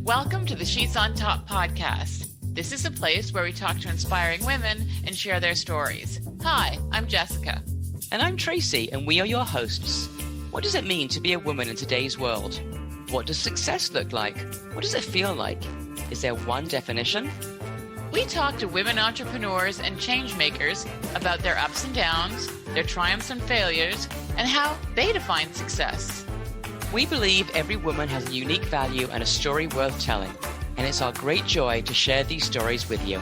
Welcome to the Sheets on Top podcast. This is a place where we talk to inspiring women and share their stories. Hi, I'm Jessica. And I'm Tracy, and we are your hosts. What does it mean to be a woman in today's world? What does success look like? What does it feel like? Is there one definition? We talk to women entrepreneurs and change makers about their ups and downs, their triumphs and failures, and how they define success. We believe every woman has a unique value and a story worth telling, and it's our great joy to share these stories with you.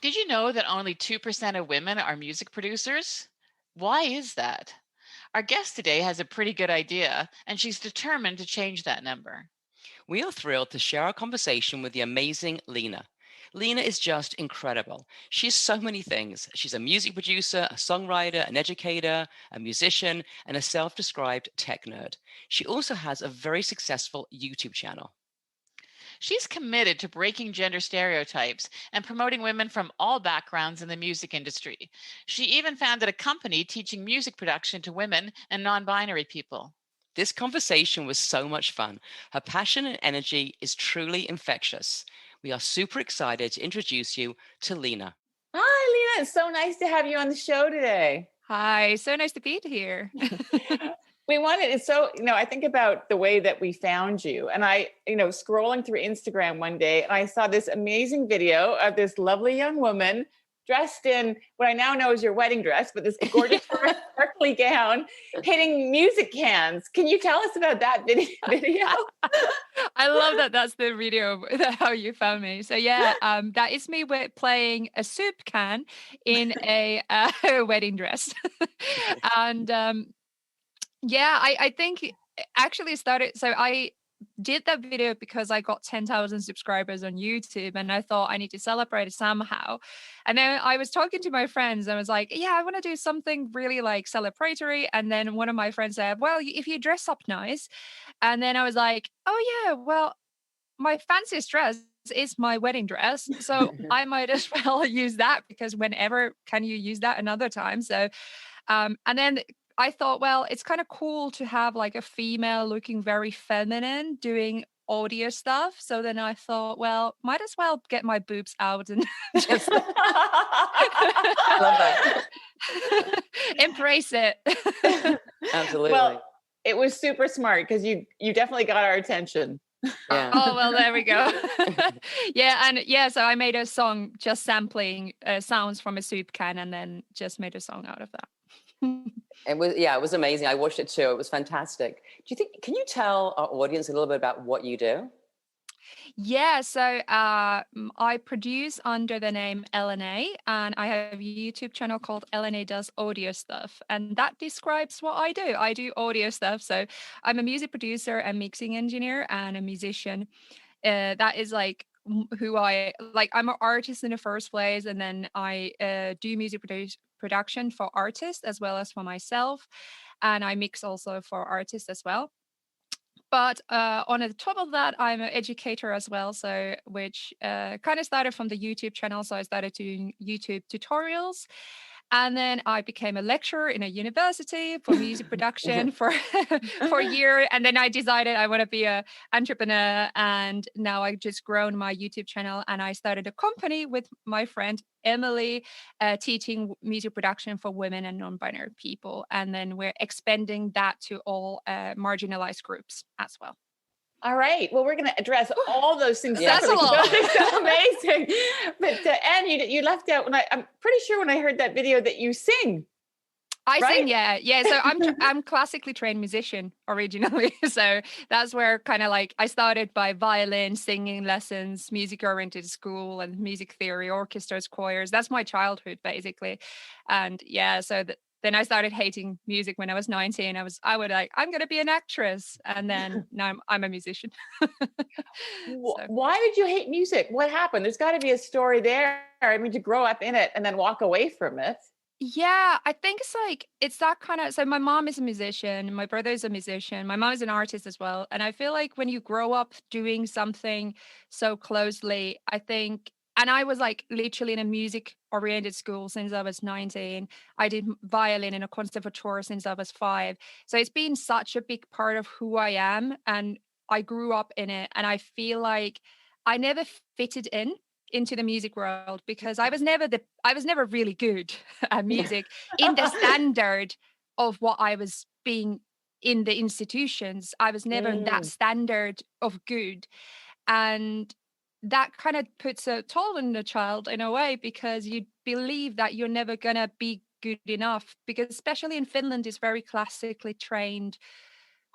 Did you know that only 2% of women are music producers? Why is that? Our guest today has a pretty good idea, and she's determined to change that number. We are thrilled to share our conversation with the amazing Liina. Liina is just incredible. She's so many things. She's a music producer, a songwriter, an educator, a musician, and a self-described tech nerd. She also has a very successful YouTube channel. She's committed to breaking gender stereotypes and promoting women from all backgrounds in the music industry. She even founded a company teaching music production to women and non-binary people. This conversation was so much fun. Her passion and energy is truly infectious. We are super excited to introduce you to Liina. Hi, Liina. It's so nice to have you on the show today. Hi, so nice to be here. I think about the way that we found you, and I, scrolling through Instagram one day, and I saw this amazing video of this lovely young woman dressed in what I now know is your wedding dress, but this gorgeous sparkly gown, hitting music cans. Can you tell us about that video? I love that. That's the video how you found me. So yeah, that is me playing a soup can in a wedding dress, and I think actually started. So I did that video because I got 10,000 subscribers on YouTube, and I thought I need to celebrate it somehow. And then I was talking to my friends and I was like, yeah, I want to do something really like celebratory. And then one of my friends said, well, if you dress up nice. And then I was like, oh yeah, well, my fanciest dress is my wedding dress. So I might as well use that, because whenever can you use that another time? So, and then I thought, well, it's kind of cool to have like a female looking very feminine doing audio stuff. So then I thought, well, might as well get my boobs out and just Love that. embrace it. Absolutely. Well, it was super smart because you definitely got our attention. Yeah. Oh, well, there we go. So I made a song just sampling sounds from a soup can, and then just made a song out of that. It was amazing. I watched it too. It was fantastic. Can you tell our audience a little bit about what you do? Yeah, so I produce under the name LNA, and I have a YouTube channel called LNA Does Audio Stuff, and that describes what I do. I do audio stuff. So I'm a music producer, a mixing engineer, and a musician. That is like who I'm an artist in the first place, and then I do music production for artists as well as for myself, and I mix also for artists as well. But on the top of that, I'm an educator as well, so which kind of started from the YouTube channel. So I started doing YouTube tutorials, and then I became a lecturer in a university for music production for a year. And then I decided I want to be an entrepreneur. And now I've just grown my YouTube channel, and I started a company with my friend Emily, teaching music production for women and non-binary people. And then we're expanding that to all marginalized groups as well. All right. Well, we're going to address all those things. Yeah. That's a lot. It's amazing. But Anne, you left out I'm pretty sure when I heard that video that you sing. I right? sing, yeah. So I'm classically trained musician originally. So that's where kind of like I started by violin, singing lessons, music-oriented school, and music theory, orchestras, choirs. That's my childhood basically. And yeah, so then I started hating music when I was 19. I'm going to be an actress, and then now I'm a musician. So. Why did you hate music? What happened? There's got to be a story there. I mean, to grow up in it and then walk away from it. Yeah, I think it's that kind of, so my mom is a musician, my brother is a musician, my mom is an artist as well. And I feel like when you grow up doing something so closely, I think and I was like literally in a music oriented school since I was 19. I did violin in a conservatoire since I was 5. So it's been such a big part of who I am, and I grew up in it. And I feel like I never fitted into the music world because I was never really good at music in the standard of what I was being in the institutions. I was never that standard of good. And that kind of puts a toll on the child in a way, because you believe that you're never going to be good enough, because especially in Finland is very classically trained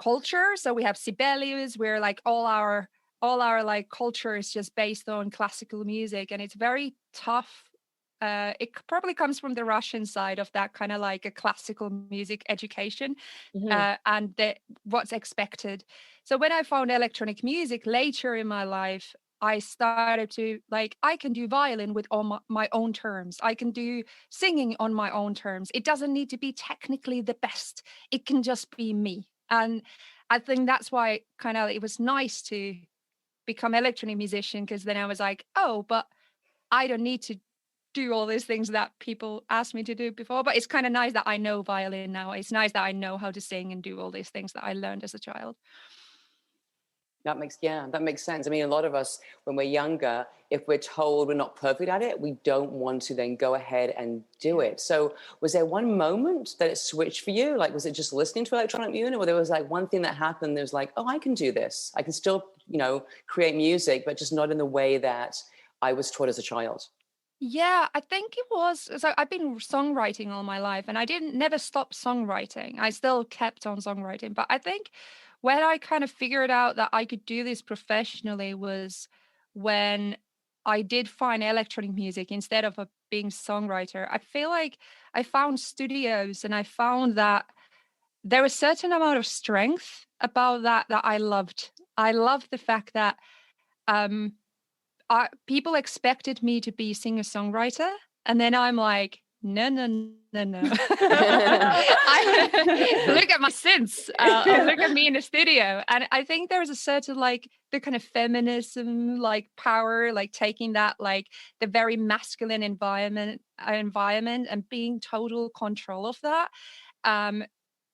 culture. So we have Sibelius, where like all our like culture is just based on classical music, and it's very tough. It probably comes from the Russian side of that kind of like a classical music education, and what's expected. So when I found electronic music later in my life, I started to like, I can do violin with all my own terms. I can do singing on my own terms. It doesn't need to be technically the best. It can just be me. And I think that's why kind of it was nice to become electronic musician, because then I was like, oh, but I don't need to do all these things that people asked me to do before. But it's kind of nice that I know violin now. It's nice that I know how to sing and do all these things that I learned as a child. That makes sense. I mean, a lot of us, when we're younger, if we're told we're not perfect at it, we don't want to then go ahead and do it. So was there one moment that it switched for you? Like, was it just listening to electronic music, or there was like one thing that happened that was like, oh, I can do this. I can still, create music, but just not in the way that I was taught as a child. Yeah, I think it was. So I've been songwriting all my life, and I never stop songwriting. I still kept on songwriting. But I think when I kind of figured out that I could do this professionally was when I did find electronic music instead of being songwriter. I feel like I found studios, and I found that there was a certain amount of strength about that I loved. I loved the fact that people expected me to be singer-songwriter, and then I'm like, no. Look at my synths. Look at me in the studio. And I think there's a certain like the kind of feminism, like power, like taking that like the very masculine environment and being total control of that.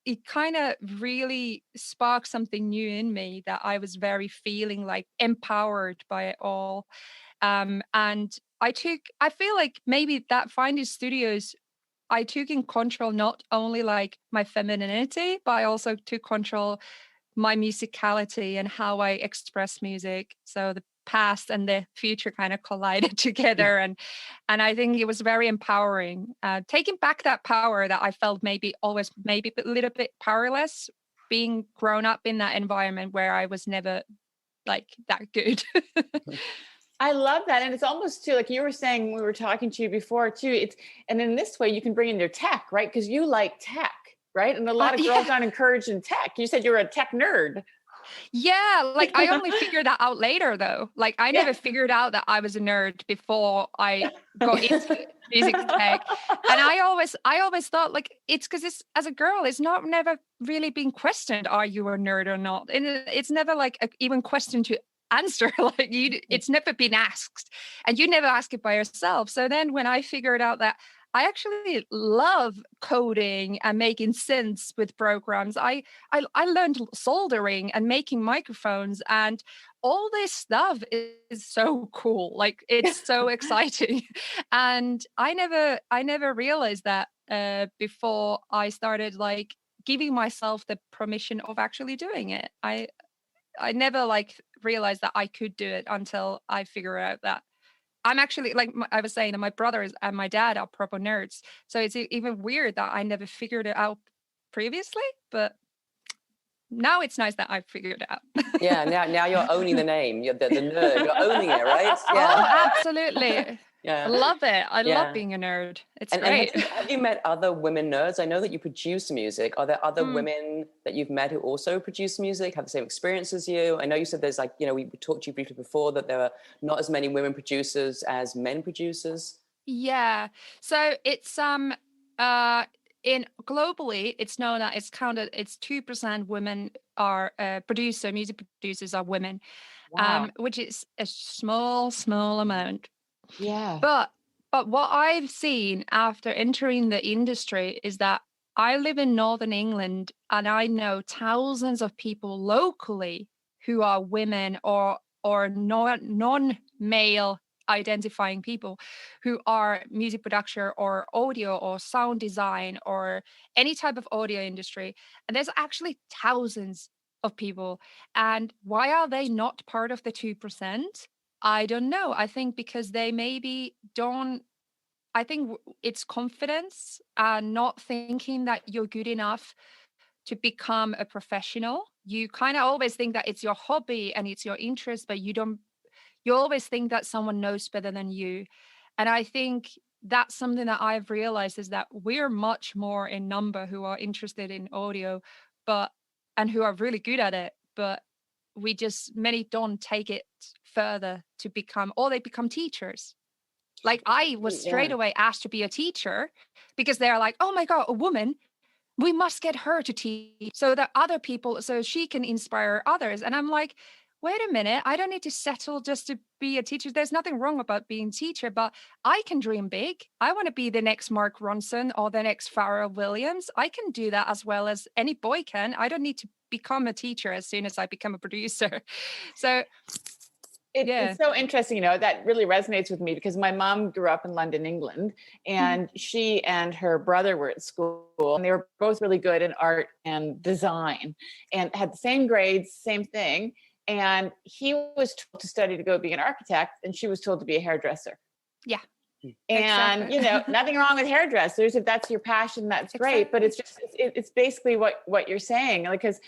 It kind of really sparked something new in me, that I was very feeling like empowered by it all. And I feel like maybe that finding studios, I took in control not only like my femininity, but I also took control my musicality and how I express music. So the past and the future kind of collided together, and I think it was very empowering, taking back that power that I felt maybe a little bit powerless, being grown up in that environment where I was never like that good. I love that. And it's almost too, like you were saying when we were talking to you before too, and in this way you can bring in your tech, right? Because you like tech, right? And a lot of girls aren't encouraged in tech. You said you were a tech nerd. Yeah, like I only figured that out later though. Like I never figured out that I was a nerd before I got into music tech. And I always thought like it's because as a girl, it's never really been questioned, are you a nerd or not? And it's never like even question to answer. Like it's never been asked, and you never ask it by yourself. So then when I figured out that I actually love coding and making synths with programs. I learned soldering and making microphones, and all this stuff is so cool. Like it's so exciting. And I never realized that before I started like giving myself the permission of actually doing it. I never like realized that I could do it until I figured out that I'm actually, like I was saying, that my brothers and my dad are proper nerds. So it's even weird that I never figured it out previously, but now it's nice that I figured it out. Yeah, now you're owning the name. You're the nerd. You're owning it, right? Yeah. Oh, absolutely. Yeah. I love it. I love being a nerd. It's great. And have you met other women nerds? I know that you produce music. Are there other women that you've met who also produce music, have the same experience as you? I know you said there's like, we talked to you briefly before that there are not as many women producers as men producers. Yeah. So it's in globally, it's known that it's 2% women are music producers are women, wow. Which is a small amount. Yeah. But what I've seen after entering the industry is that I live in Northern England, and I know thousands of people locally who are women or non-male identifying people who are music producer or audio or sound design or any type of audio industry. And there's actually thousands of people. And why are they not part of the 2%? I don't know. I think because they maybe don't. I think it's confidence and not thinking that you're good enough to become a professional. You kind of always think that it's your hobby and it's your interest, but you always think that someone knows better than you. And I think that's something that I've realized is that we're much more in number who are interested in audio, and who are really good at it. But many don't take it further to become, or they become teachers. Like I was straight away asked to be a teacher because they're like, oh my God, a woman, we must get her to teach so that other people, so she can inspire others. And I'm like, wait a minute, I don't need to settle just to be a teacher. There's nothing wrong about being a teacher, but I can dream big. I want to be the next Mark Ronson or the next Pharrell Williams. I can do that as well as any boy can. I don't need to become a teacher as soon as I become a producer. So it's so interesting, that really resonates with me because my mom grew up in London, England, and she and her brother were at school, and they were both really good in art and design and had the same grades, same thing. And he was told to study to go be an architect, and she was told to be a hairdresser. Yeah. And nothing wrong with hairdressers. If that's your passion, that's great. But it's just it's basically what you're saying. Because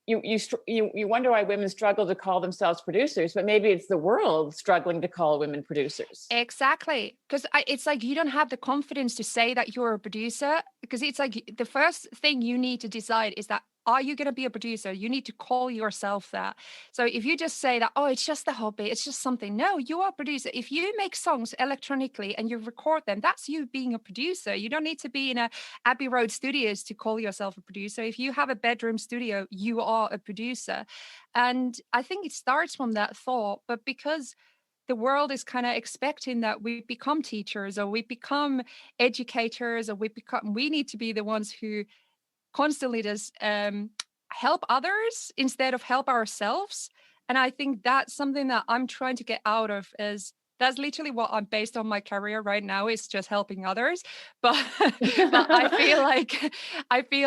you wonder why women struggle to call themselves producers, but maybe it's the world struggling to call women producers. Exactly. Because it's like you don't have the confidence to say that you're a producer, because it's like the first thing you need to decide is that, are you going to be a producer? You need to call yourself that. So if you just say that, oh, it's just a hobby, it's just something. No, you are a producer. If you make songs electronically and you record them, that's you being a producer. You don't need to be in a Abbey Road Studios to call yourself a producer. If you have a bedroom studio, you are a producer. And I think it starts from that thought, but because the world is kind of expecting that we become teachers or we become educators, or we need to be the ones who constantly does help others instead of help ourselves. And I think that's something that I'm trying to get out of. That's literally what I'm based on my career right now, is just helping others. But I feel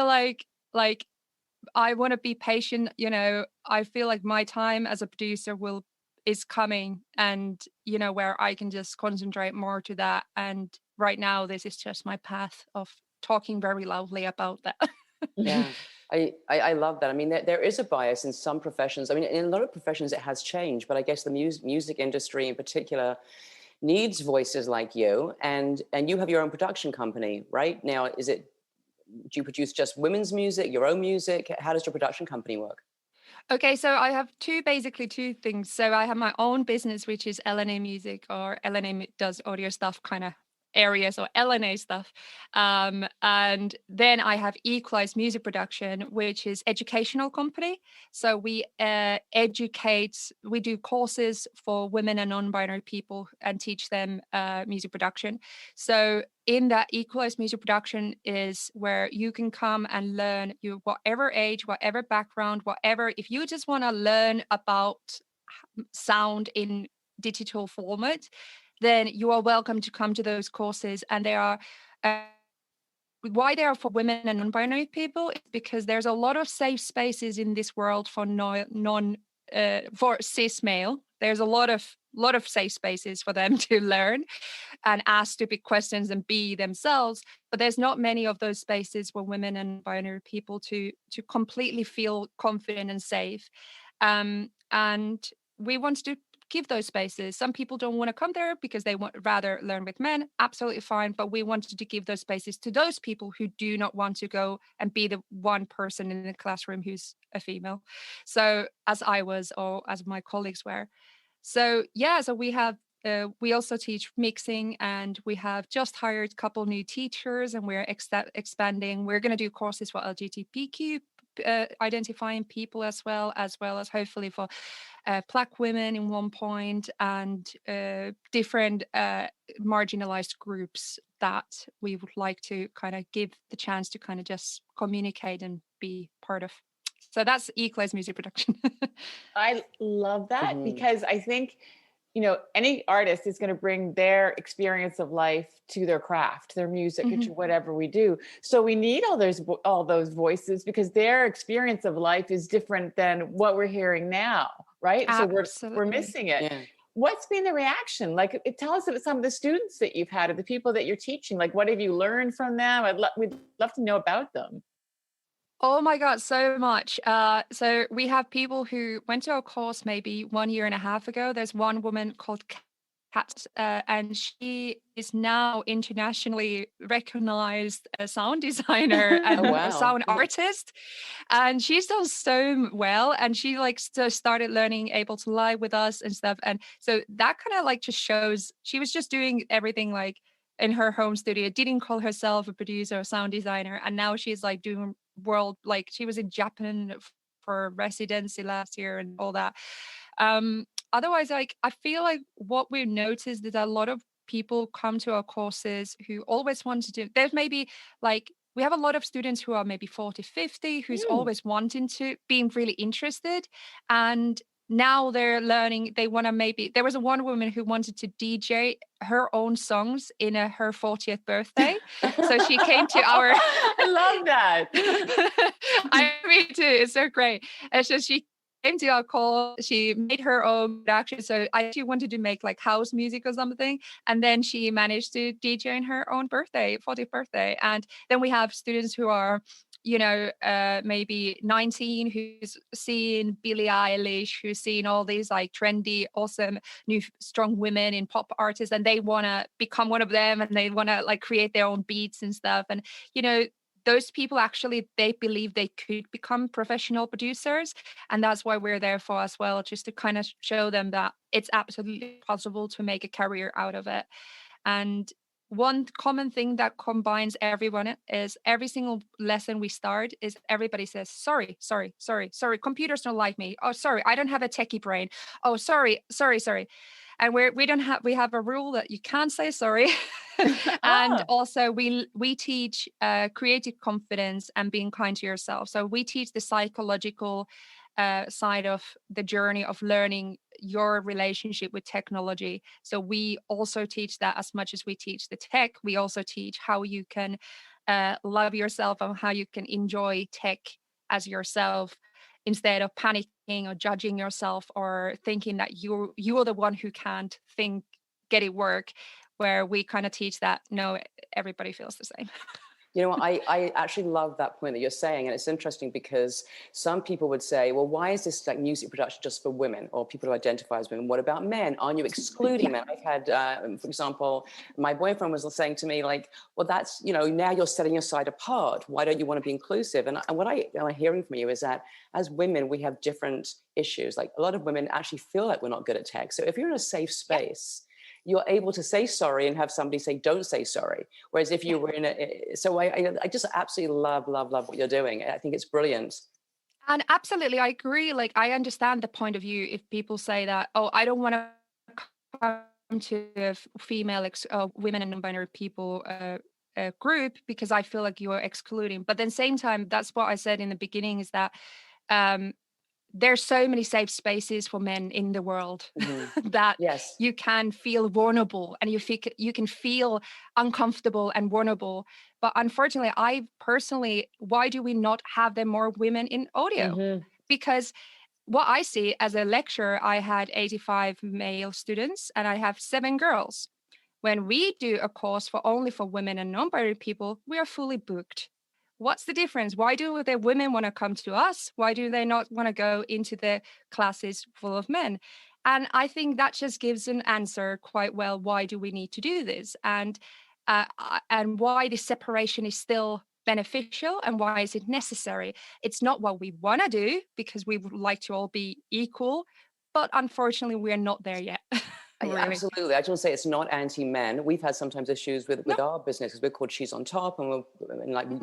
like I want to be patient. I feel like my time as a producer is coming, and where I can just concentrate more to that. And right now, this is just my path of talking very loudly about that. Yeah, I love that. I mean, there is a bias in some professions. I mean, in a lot of professions it has changed, but I guess the music industry in particular needs voices like you, and you have your own production company, right? Now, do you produce just women's music, your own music? How does your production company work? Okay, so I have two things. So I have my own business, which is LNA Music, or LNA Does Audio Stuff kind of areas, or LNA stuff. And then I have Equalize Music Production, which is educational company. So we we do courses for women and non-binary people and teach them music production. So in that Equalize Music Production is where you can come and learn, whatever age, whatever background, if you just want to learn about sound in digital format, then you are welcome to come to those courses. And they are why they are for women and non-binary people is because there's a lot of safe spaces in this world for for cis male. There's a lot of safe spaces for them to learn and ask stupid questions and be themselves, but there's not many of those spaces for women and binary people to completely feel confident and safe. And we want to give those spaces. Some people don't want to come there because they rather learn with men. Absolutely fine. But we wanted to give those spaces to those people who do not want to go and be the one person in the classroom who's a female. So as I was, or as my colleagues were. So we also teach mixing, and we have just hired a couple new teachers, and we're expanding. We're going to do courses for LGBTQ identifying people as well as hopefully for Black women in one point, and different marginalized groups that we would like to kind of give the chance to kind of just communicate and be part of. So that's Equalize Music Production. I love that because I think, any artist is going to bring their experience of life to their craft, their music, to whatever we do. So we need all those voices because their experience of life is different than what we're hearing now, right? Absolutely. So we're missing it. Yeah. What's been the reaction? Like, tell us about some of the students that you've had, or the people that you're teaching. Like, what have you learned from them? We'd love to know about them. Oh my God, so much. So we have people who went to our course maybe 1.5 years ago. There's one woman called Kat, and she is now internationally recognized a sound designer and a sound artist. And she's done so well. And she started learning Ableton Live with us and stuff. And so that kind of like just shows she was just doing everything like in her home studio, didn't call herself a producer or sound designer. And now she's like doing she was in Japan for residency last year and all that. Otherwise, I feel like what we've noticed is that a lot of people come to our courses who always want to do, there's maybe we have a lot of students who are maybe 40, 50, who's always wanting to, being really interested. And now they're learning, they want to there was one woman who wanted to DJ her own songs in her 40th birthday. So she came to our... I love that. Me too. It's so great. And so she came to our call. She made her own production. So she wanted to make like house music or something. And then she managed to DJ in her own 40th birthday. And then we have students who are maybe 19, who's seeing Billie Eilish, who's seeing all these like trendy, awesome, new, strong women in pop artists, and they want to become one of them, and they want to like create their own beats and stuff. And, those people actually, they believe they could become professional producers. And that's why we're there for as well, just to kind of show them that it's absolutely possible to make a career out of it. And one common thing that combines everyone is every single lesson we start is everybody says, sorry, computers don't like me. Oh, sorry, I don't have a techie brain. Oh, sorry. And we have a rule that you can't say sorry. And also we teach creative confidence and being kind to yourself. So we teach the psychological side of the journey of learning your relationship with technology. So we also teach that as much as we teach the tech. We also teach how you can love yourself and how you can enjoy tech as yourself, instead of panicking or judging yourself or thinking that you're the one who can't get it work, where we kind of teach that no, everybody feels the same. You know what, I actually love that point that you're saying. And it's interesting because some people would say, well, why is this like music production just for women or people who identify as women? What about men? Aren't you excluding men? I've had, for example, my boyfriend was saying to me like, well, that's, now you're setting your side apart. Why don't you want to be inclusive? And what I'm hearing from you is that as women, we have different issues. Like a lot of women actually feel like we're not good at tech. So if you're in a safe space, you're able to say sorry and have somebody say, don't say sorry. Whereas if you were so I just absolutely love what you're doing. I think it's brilliant. And absolutely, I agree. Like, I understand the point of view if people say that, oh, I don't want to come to a female, women and non-binary people group because I feel like you're excluding. But then same time, that's what I said in the beginning, is that there's so many safe spaces for men in the world that you can feel vulnerable and you can feel uncomfortable and vulnerable. But unfortunately, why do we not have there more women in audio? Because what I see as a lecturer, I had 85 male students and I have 7 girls. When we do a course only for women and non-binary people, we are fully booked. What's the difference? Why do the women want to come to us? Why do they not want to go into the classes full of men? And I think that just gives an answer quite well. Why do we need to do this? And why the separation is still beneficial and why is it necessary? It's not what we want to do because we would like to all be equal, but unfortunately, we're not there yet. Really. Absolutely. I just want to say it's not anti-men. We've had sometimes issues with our business because we're called She's on Top, and we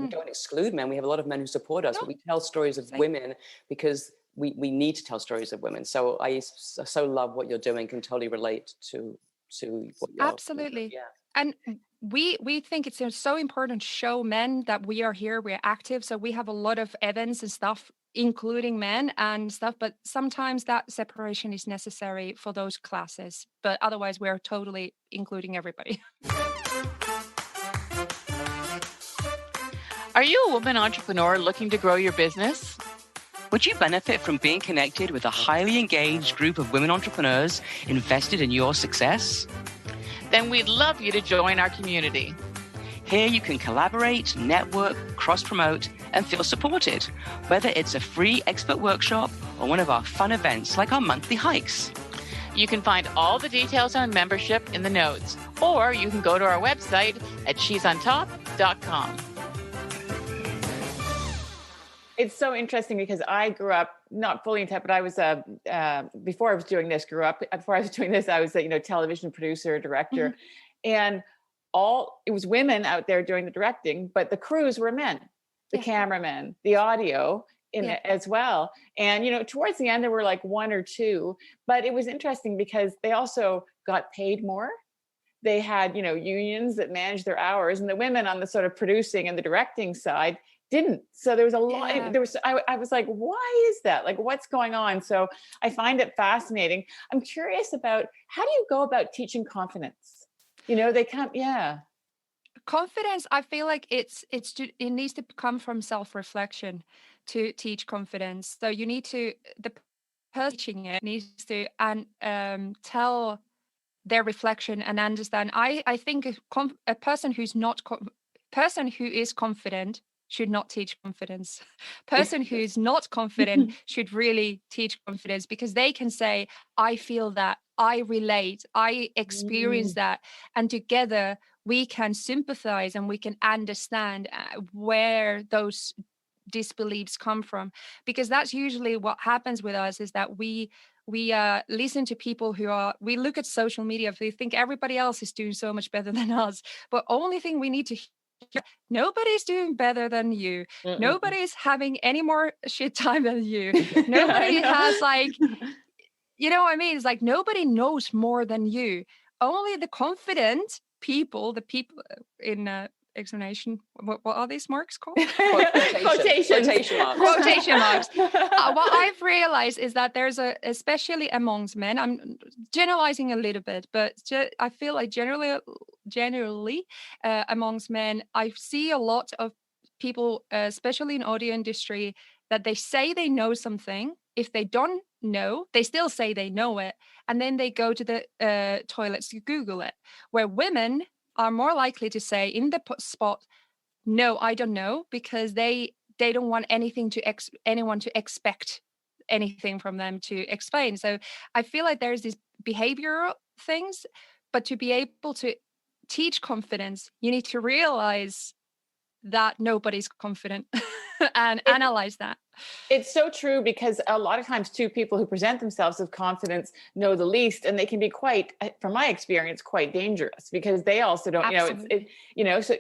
don't exclude men. We have a lot of men who support us, but we tell stories of women because we need to tell stories of women. So I so love what you're doing, can totally relate to what you're Absolutely. Yeah. And we think it's so important to show men that we are here, we're active. So we have a lot of events and stuff, including men and stuff, but sometimes that separation is necessary for those classes. But otherwise, we're totally including everybody. Are you a woman entrepreneur looking to grow your business? Would you benefit from being connected with a highly engaged group of women entrepreneurs invested in your success? Then we'd love you to join our community. Here you can collaborate, network, cross-promote, and feel supported, whether it's a free expert workshop or one of our fun events like our monthly hikes. You can find all the details on membership in the notes, or you can go to our website at she'sontop.com. It's so interesting because I grew up not fully in tech, but I was before I was doing this, I was a television producer, director, and it was women out there doing the directing, but the crews were men, the cameramen, the audio in it as well. And towards the end there were like one or two, but it was interesting because they also got paid more. They had unions that managed their hours, and the women on the sort of producing and the directing side didn't. So there was a lot. I was like, why is that? Like, what's going on? So I find it fascinating. I'm curious about, how do you go about teaching confidence? They come, Confidence, I feel like it needs to come from self-reflection to teach confidence. So you need to, the person teaching it needs to tell their reflection and understand. I think a person who is confident should not teach confidence. Person who is not confident should really teach confidence, because they can say, I feel that, I relate, I experience that, and together we can sympathize and we can understand where those disbeliefs come from. Because that's usually what happens with us, is that we listen to people we look at social media, we think everybody else is doing so much better than us, but only thing we need to hear, nobody's doing better than you. Nobody's having any more shit time than you. Nobody has what I mean? It's like nobody knows more than you. Only the confident people, the people in explanation, what are these marks called? Quotation marks. Quotation marks. What I've realized is that there's especially amongst men, I'm generalizing a little bit, but I feel like generally amongst men, I see a lot of people, especially in audio industry, that they say they know something. If they don't know, they still say they know it, and then they go to the toilets to Google it. Where women are more likely to say in the spot, no, I don't know, because they don't want anyone to expect anything from them to explain. So I feel like there's these behavioral things, but to be able to teach confidence, you need to realize that nobody's confident and analyze that. It's so true, because a lot of times too, people who present themselves with confidence know the least, and they can be quite, from my experience, quite dangerous, because they also don't,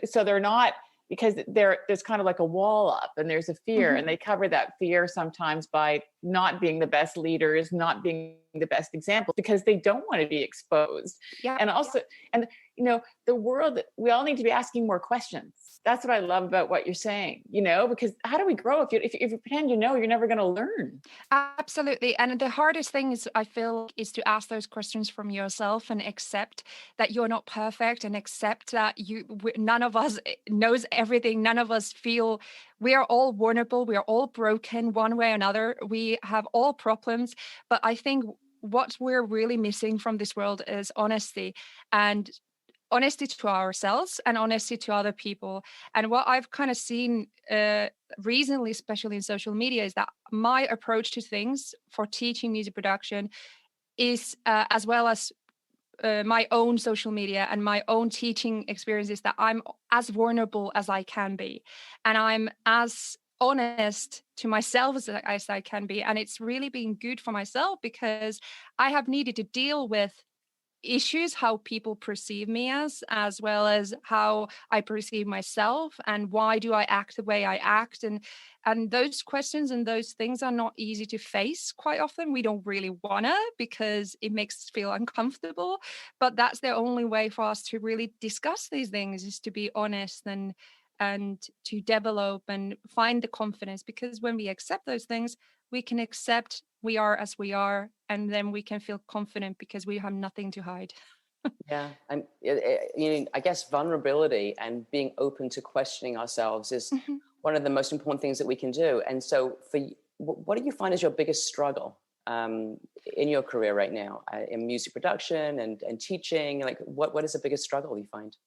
so they're not, because there's kind of like a wall up, and there's a fear, and they cover that fear sometimes by not being the best leaders, not being the best examples, because they don't want to be exposed. And also, the world, we all need to be asking more questions. That's what I love about what you're saying, because how do we grow? If you pretend you're never going to learn. Absolutely. And the hardest thing is, I feel, is to ask those questions from yourself and accept that you're not perfect, and accept that none of us knows everything. None of us feel, we are all vulnerable. We are all broken one way or another. We have all problems. But I think what we're really missing from this world is honesty, and honesty to ourselves and honesty to other people. And what I've kind of seen recently, especially in social media, is that my approach to things for teaching music production is, as well as my own social media and my own teaching experiences, that I'm as vulnerable as I can be, and I'm as honest to myself as I can be. And it's really been good for myself, because I have needed to deal with issues how people perceive me as well as how I perceive myself, and why do I act the way I act, and those questions and those things are not easy to face. Quite often we don't really wanna, because it makes us feel uncomfortable, but that's the only way for us to really discuss these things, is to be honest and to develop and find the confidence, because when we accept those things, we can accept we are as we are, and then we can feel confident because we have nothing to hide. Yeah, and I guess vulnerability and being open to questioning ourselves is one of the most important things that we can do. And so, what do you find is your biggest struggle in your career right now, in music production and teaching? Like, what is the biggest struggle you find?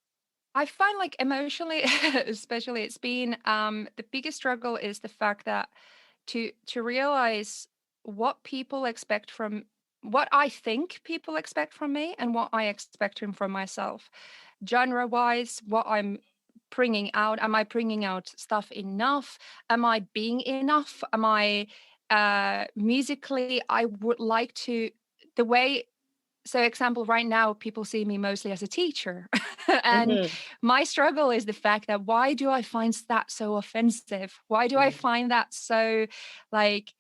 I find, like, emotionally, especially, it's been the biggest struggle is the fact that to realize what people expect from, what I think people expect from me, and what I expect from myself, genre wise, what I'm bringing out. Am I bringing out stuff enough? Am I being enough? Am I musically, I would like to, the way, so example, right now people see me mostly as a teacher. And my struggle is the fact that, why do I find that so offensive? Why do I find that so, like,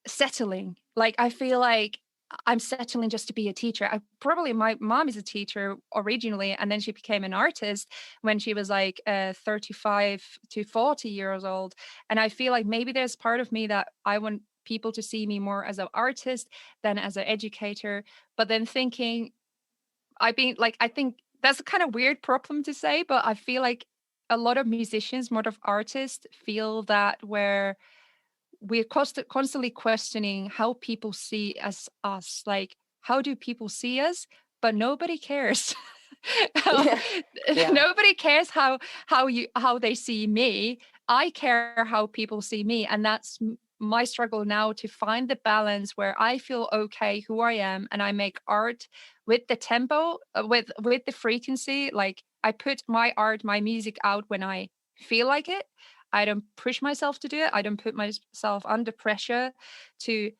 settling? Like, I feel like I'm settling just to be a teacher. My mom is a teacher originally, and then she became an artist when she was like 35 to 40 years old. And I feel like maybe there's part of me that I want people to see me more as an artist than as an educator. But then thinking, I think that's a kind of weird problem to say, but I feel like a lot of musicians, more of artists, feel that, where we're constantly questioning how people see us. Like, how do people see us? But nobody cares. Nobody cares how they see me. I care how people see me, and that's my struggle now, to find the balance where I feel okay who I am, and I make art with the tempo, with the frequency. Like, I put my art, my music out when I feel like it. I don't push myself to do it. I don't put myself under pressure to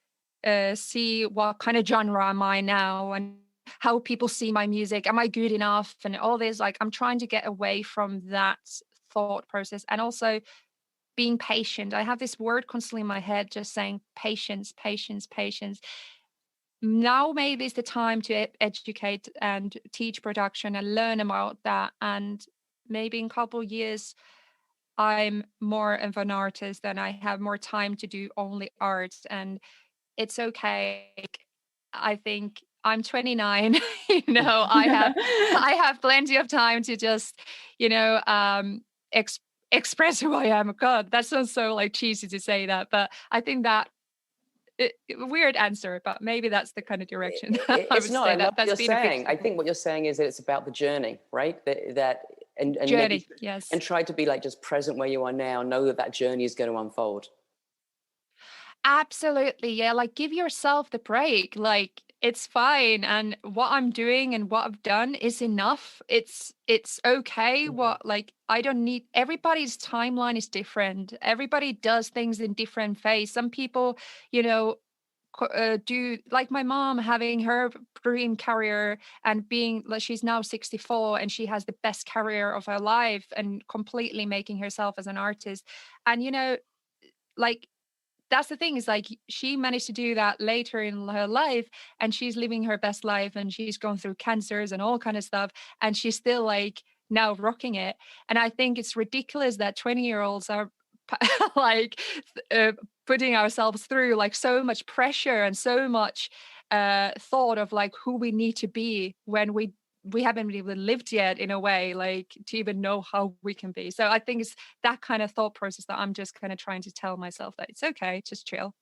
see what kind of genre am I now, and how people see my music. Am I good enough? And all this, like, I'm trying to get away from that thought process, and also being patient. I have this word constantly in my head just saying patience, patience, patience. Now maybe it's the time to educate and teach production and learn about that. And maybe in a couple of years, I'm more of an artist and I have more time to do only art, and it's okay. I think I'm 29. I have plenty of time to just, express who I am. God, that sounds so, like, cheesy to say that, but I think that weird answer, but maybe that's the kind of direction. It's not. I love what you're saying. I think what you're saying is that it's about the journey, right? And journey, yes. And try to be, like, just present where you are now. Know that journey is going to unfold. Absolutely, yeah. Like, give yourself the break. Like, it's fine, and what I'm doing and what I've done is enough. It's okay. What, like, I don't need, everybody's timeline is different. Everybody does things in different phase. Some people, do, like my mom, having her dream career and being, like, she's now 64 and she has the best career of her life and completely making herself as an artist. And like, that's the thing, is like, she managed to do that later in her life, and she's living her best life, and she's gone through cancers and all kind of stuff, and she's still, like, now rocking it. And I think it's ridiculous that 20-year-olds are like putting ourselves through, like, so much pressure and so much thought of, like, who we need to be when we haven't even lived yet, in a way, like, to even know how we can be. So I think it's that kind of thought process that I'm just kind of trying to tell myself that it's okay, just chill.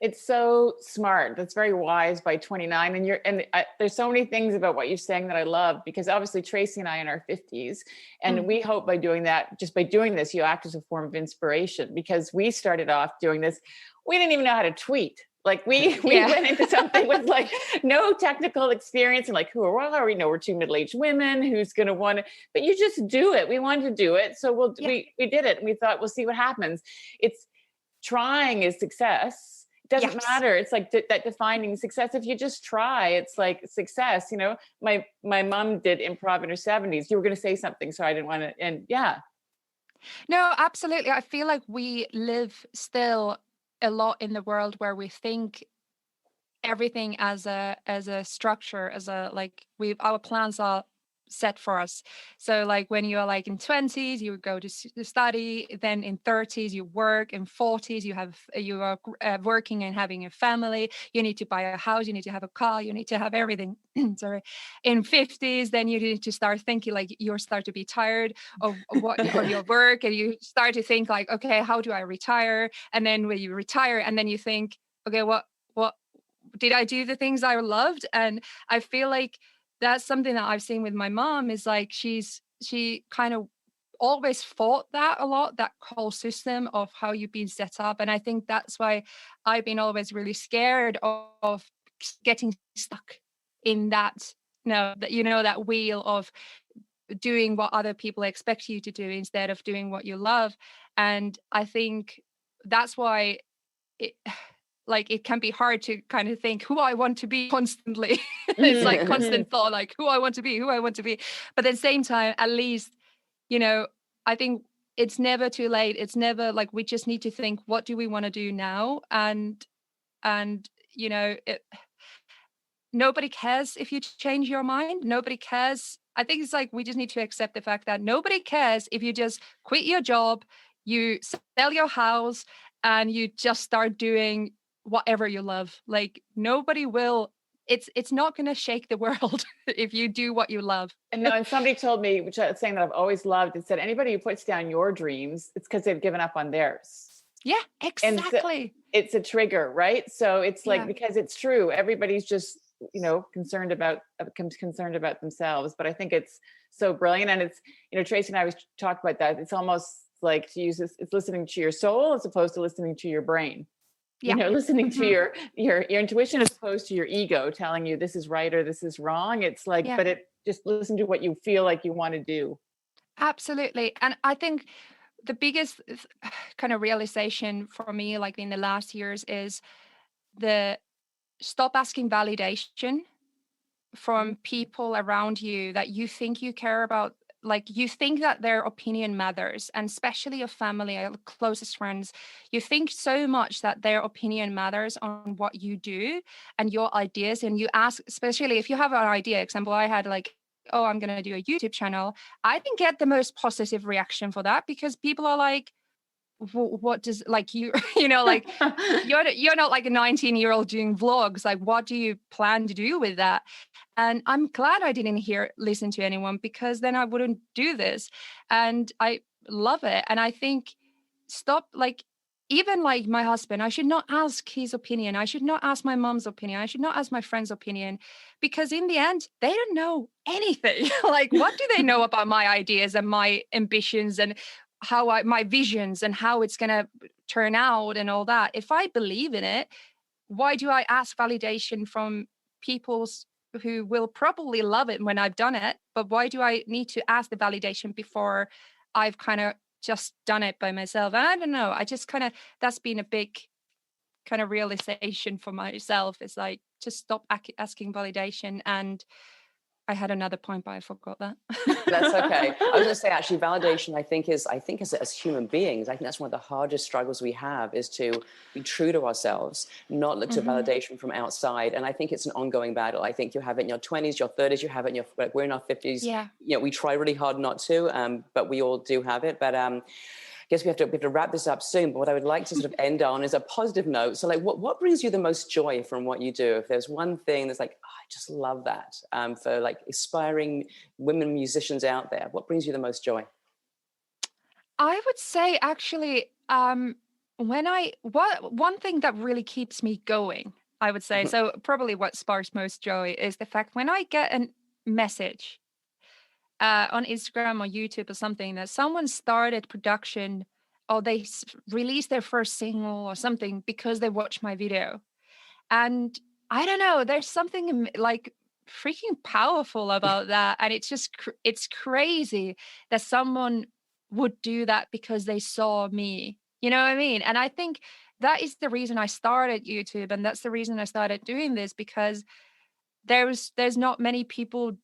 It's so smart. That's very wise by 29. And there's so many things about what you're saying that I love, because obviously Tracy and I are in our 50s, and we hope by doing that, just by doing this, you act as a form of inspiration, because we started off doing this. We didn't even know how to tweet. Like, we went into something with, like, no technical experience, and, like, who are we? We're two middle-aged women. Who's going to want to? But you just do it. We wanted to do it, so we did it, and we thought, we'll see what happens. It's trying is success. doesn't Yes. matter. It's like that defining success. If you just try, it's like success. You know, my mom did improv in her 70s. You were going to say something, so I didn't want to. And yeah, No, absolutely. I feel like we live still a lot in the world where we think everything as a structure, as a like our plans are set for us. So like when you're like in 20s you go to study, then in 30s you work, in 40s you are working and having a family, you need to buy a house, you need to have a car, you need to have everything. Sorry. In 50s then you need to start thinking like you start to be tired of your work, and you start to think like, okay, how do I retire? And then when you retire and then you think, okay, what did I do the things I loved? And I feel like that's something that I've seen with my mom, is like she kind of always fought that a lot, that whole system of how you've been set up. And I think that's why I've been always really scared of getting stuck in that, that wheel of doing what other people expect you to do instead of doing what you love. And I think that's why it can be hard to kind of think who I want to be constantly. It's like constant thought, like who I want to be. But at the same time, at least, I think it's never too late. It's never like, we just need to think, what do we want to do now? And nobody cares if you change your mind. Nobody cares. I think it's like, we just need to accept the fact that nobody cares if you just quit your job, you sell your house, and you just start doing whatever you love. Like nobody will, it's not going to shake the world if you do what you love. and somebody told me, which is saying that I've always loved, it said anybody who puts down your dreams, it's because they've given up on theirs. Yeah, exactly. So it's a trigger, right? So it's like, because it's true, everybody's just concerned about themselves. But I think it's so brilliant. And it's, Tracy and I was talking about that, it's almost like, to use this, it's listening to your soul as opposed to listening to your brain. Listening to your intuition as opposed to your ego telling you this is right or this is wrong. It's like, but it just listen to what you feel like you want to do. Absolutely. And I think the biggest kind of realization for me, like in the last years, is the stop asking validation from people around you that you think you care about. Like you think that their opinion matters, and especially your family, your closest friends, you think so much that their opinion matters on what you do and your ideas. And you ask, especially if you have an idea, example, I had like, oh, I'm going to do a YouTube channel. I didn't get the most positive reaction for that, because people are like, what does, like, like you're not like a 19-year-old doing vlogs, like what do you plan to do with that? And I'm glad I didn't listen to anyone, because then I wouldn't do this. And I love it. And I think stop, like, even like my husband, I should not ask his opinion. I should not ask my mom's opinion. I should not ask my friend's opinion, because in the end, they don't know anything. Like, what do they know about my ideas and my ambitions and my visions and how it's going to turn out and all that? If I believe in it, why do I ask validation from people who will probably love it when I've done it? But why do I need to ask the validation before I've kind of just done it by myself? And I don't know, I just kind of, that's been a big kind of realization for myself. It's like, just stop asking validation. And I had another point, but I forgot that. That's okay. I was going to say, actually, validation, I think as human beings, I think that's one of the hardest struggles we have, is to be true to ourselves, not look to validation from outside. And I think it's an ongoing battle. I think you have it in your 20s, your 30s, you have it in we're in our 50s. Yeah. We try really hard not to, but we all do have it. But I guess we have to wrap this up soon. But what I would like to sort of end on is a positive note. So like, what brings you the most joy from what you do? If there's one thing that's like, oh, I just love that, for like aspiring women musicians out there, what brings you the most joy? I would say actually, one thing that really keeps me going, I would say, so probably what sparks most joy is the fact when I get a message on Instagram or YouTube or something that someone started production, or they released their first single or something because they watched my video. And I don't know, there's something like freaking powerful about that. And it's just, it's crazy that someone would do that because they saw me, you know what I mean? And I think that is the reason I started YouTube, and that's the reason I started doing this, because there's not many people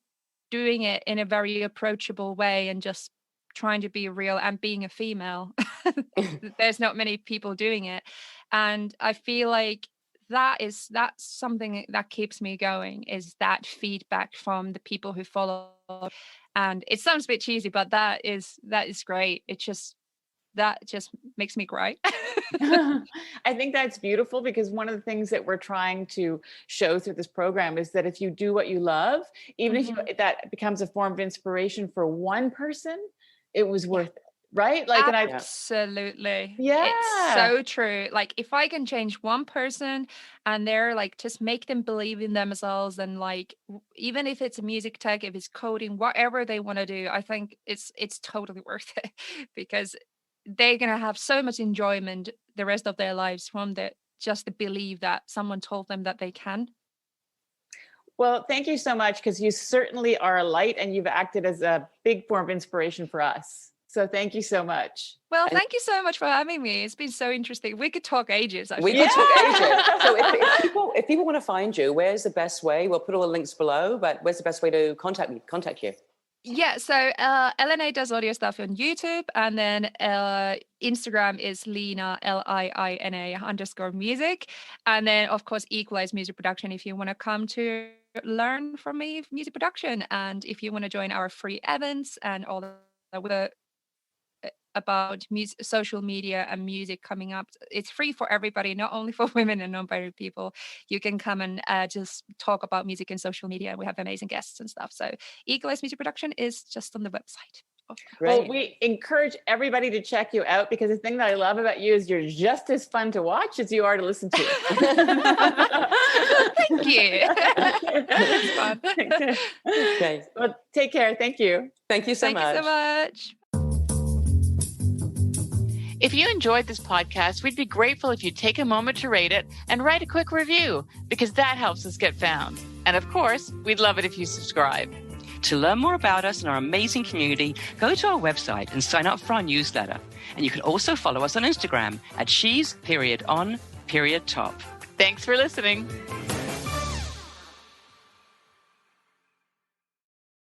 doing it in a very approachable way and just trying to be real, and being a female. There's not many people doing it. And I feel like that's something that keeps me going, is that feedback from the people who follow. And it sounds a bit cheesy, but that is great. That just makes me cry. I think that's beautiful, because one of the things that we're trying to show through this program is that if you do what you love, even if that becomes a form of inspiration for one person, it was worth it, right? Like, absolutely. Yeah, it's so true. Like, if I can change one person and they're like, just make them believe in themselves, and like, even if it's a music tech, if it's coding, whatever they want to do, I think it's totally worth it, because they're going to have so much enjoyment the rest of their lives from just the belief that someone told them that they can. Well, thank you so much, because you certainly are a light, and you've acted as a big form of inspiration for us. So thank you so much. Well, thank you so much for having me. It's been so interesting. We could talk ages. We could talk ages. So if people want to find you, where's the best way? We'll put all the links below, but where's the best way to contact you? Yeah, so LNA Does Audio Stuff on YouTube, and then Instagram is Liina, LIINA_music, and then of course Equalize Music Production if you want to come to learn from me music production, and if you want to join our free events and all the about social media and music coming up. It's free for everybody, not only for women and non-binary people. You can come and just talk about music and social media, and we have amazing guests and stuff. So Equalize Music Production is just on the website. Well, we encourage everybody to check you out, because the thing that I love about you is you're just as fun to watch as you are to listen to. Thank you. It's fun. Okay. Well, take care. Thank you. Thank you so much. Thank you so much. If you enjoyed this podcast, we'd be grateful if you'd take a moment to rate it and write a quick review, because that helps us get found. And of course, we'd love it if you subscribe. To learn more about us and our amazing community, go to our website and sign up for our newsletter. And you can also follow us on Instagram at she's_on_top. Thanks for listening.